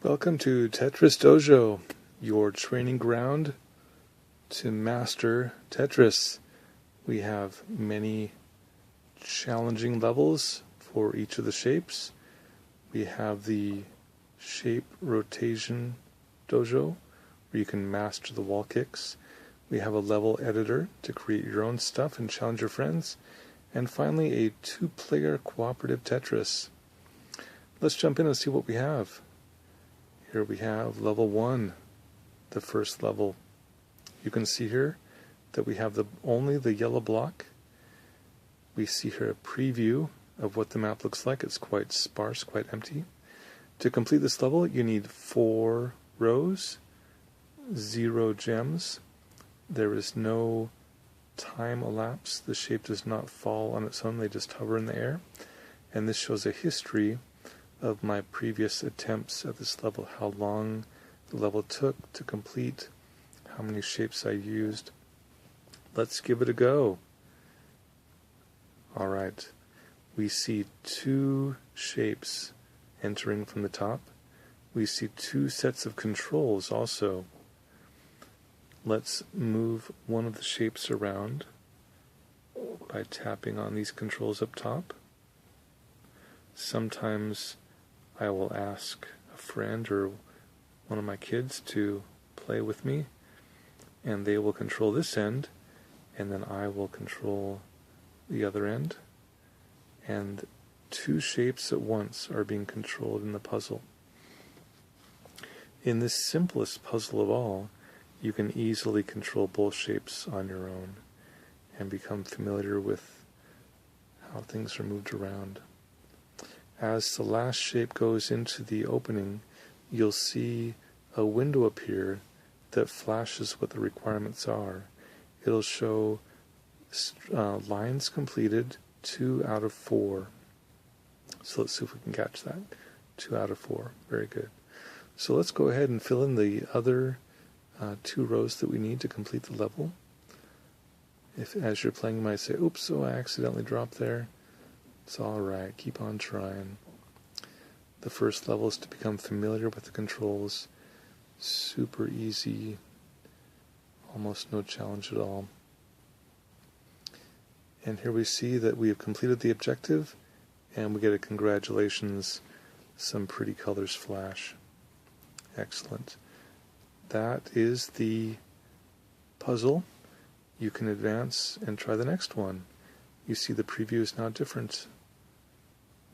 Welcome to Tetris Dojo, your training ground to master Tetris. We have many challenging levels for each of the shapes. We have the shape rotation dojo, where you can master the wall kicks. We have a level editor to create your own stuff and challenge your friends. And finally, a two-player cooperative Tetris. Let's jump in and see what we have. Here we have level 1, the first level. You can see here that we have only the yellow block. We see here a preview of what the map looks like. It's quite sparse, quite empty. To complete this level, you need 4 rows, 0 gems. There is no time elapse. The shape does not fall on its own. They just hover in the air. And this shows a history of my previous attempts at this level, how long the level took to complete, how many shapes I used. Let's give it a go. Alright, we see 2 shapes entering from the top. We see 2 sets of controls also. Let's move one of the shapes around by tapping on these controls up top. Sometimes I will ask a friend or one of my kids to play with me, and they will control this end, and then I will control the other end, and 2 shapes at once are being controlled in the puzzle. In this simplest puzzle of all, you can easily control both shapes on your own and become familiar with how things are moved around. As the last shape goes into the opening, you'll see a window appear that flashes what the requirements are. It'll show lines completed, 2 out of 4. So let's see if we can catch that. 2 out of 4. Very good. So let's go ahead and fill in the other 2 rows that we need to complete the level. If, as you're playing, you might say, oops, I accidentally dropped there. It's alright, keep on trying. The first level is to become familiar with the controls. Super easy, almost no challenge at all. And here we see that we have completed the objective, and we get a congratulations, some pretty colors flash. Excellent. That is the puzzle. You can advance and try the next one. You see the preview is now different.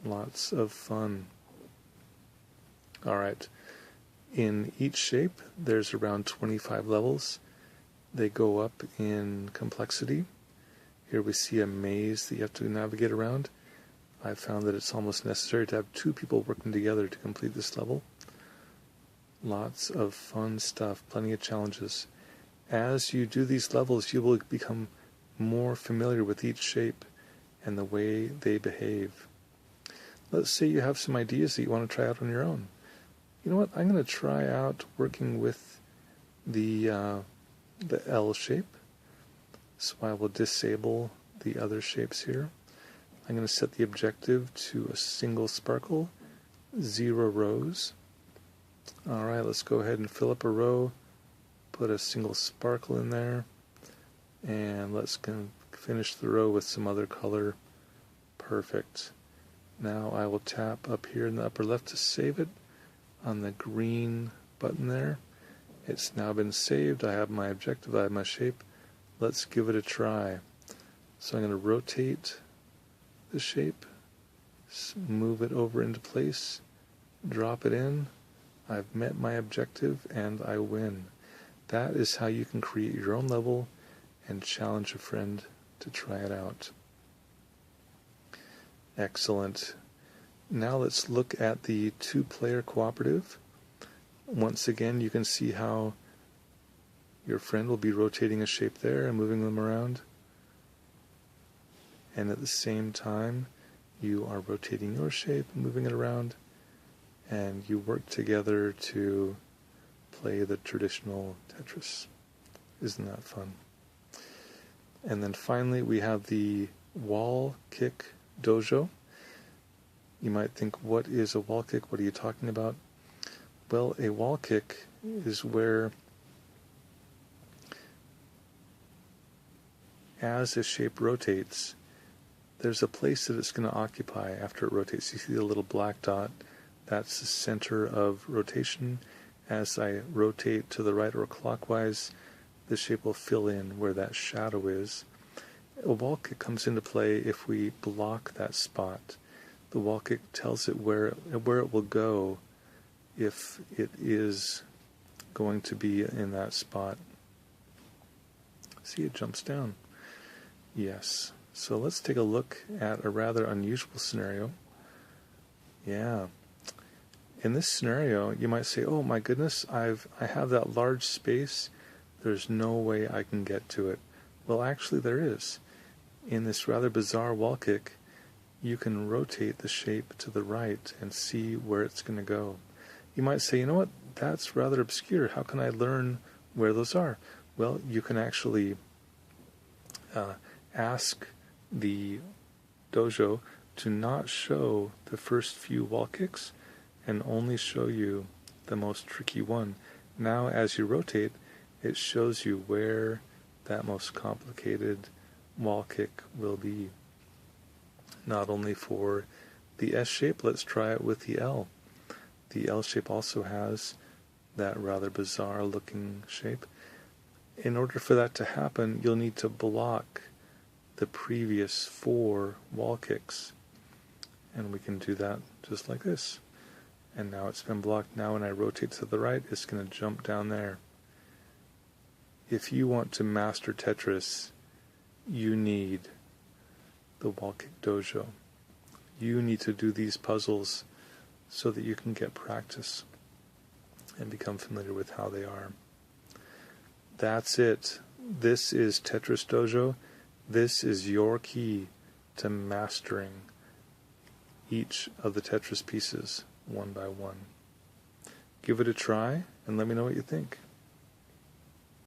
Lots of fun. Alright, in each shape there's around 25 levels. They go up in complexity. Here we see a maze that you have to navigate around. I found that it's almost necessary to have 2 people working together to complete this level. Lots of fun stuff, plenty of challenges. As you do these levels, you will become more familiar with each shape and the way they behave. Let's say you have some ideas that you want to try out on your own. You know what? I'm going to try out working with the L shape. So I will disable the other shapes here. I'm going to set the objective to a single sparkle, 0 rows. Alright, let's go ahead and fill up a row, put a single sparkle in there, and let's finish the row with some other color. Perfect. Now I will tap up here in the upper left to save it on the green button there. It's now been saved. I have my objective, I have my shape. Let's give it a try. So I'm going to rotate the shape, move it over into place, drop it in. I've met my objective and I win. That is how you can create your own level and challenge a friend to try it out. Excellent. Now let's look at the 2-player cooperative. Once again, you can see how your friend will be rotating a shape there and moving them around. And at the same time, you are rotating your shape and moving it around. And you work together to play the traditional Tetris. Isn't that fun? And then finally, we have the wall kick dojo. You might think, what is a wall kick? What are you talking about? Well, a wall kick is where, as a shape rotates, there's a place that it's going to occupy after it rotates. You see the little black dot? That's the center of rotation. As I rotate to the right or clockwise, the shape will fill in where that shadow is. A wall kick comes into play if we block that spot. The wall kick tells it where it will go if it is going to be in that spot. See, it jumps down. Yes. So let's take a look at a rather unusual scenario. Yeah. In this scenario, you might say, oh my goodness, I have that large space. There's no way I can get to it. Well, actually there is. In this rather bizarre wall kick, you can rotate the shape to the right and see where it's going to go. You might say, you know what, that's rather obscure. How can I learn where those are? Well, you can actually ask the dojo to not show the first few wall kicks and only show you the most tricky one. Now, as you rotate, it shows you where that most complicated wall kick will be. Not only for the S shape, let's try it with the L. The L shape also has that rather bizarre looking shape. In order for that to happen, you'll need to block the previous 4 wall kicks. And we can do that just like this. And now it's been blocked. Now when I rotate to the right, it's going to jump down there. If you want to master Tetris, you need the Wall Kick Dojo. You need to do these puzzles so that you can get practice and become familiar with how they are. That's it. This is Tetris Dojo. This is your key to mastering each of the Tetris pieces one by one. Give it a try and let me know what you think.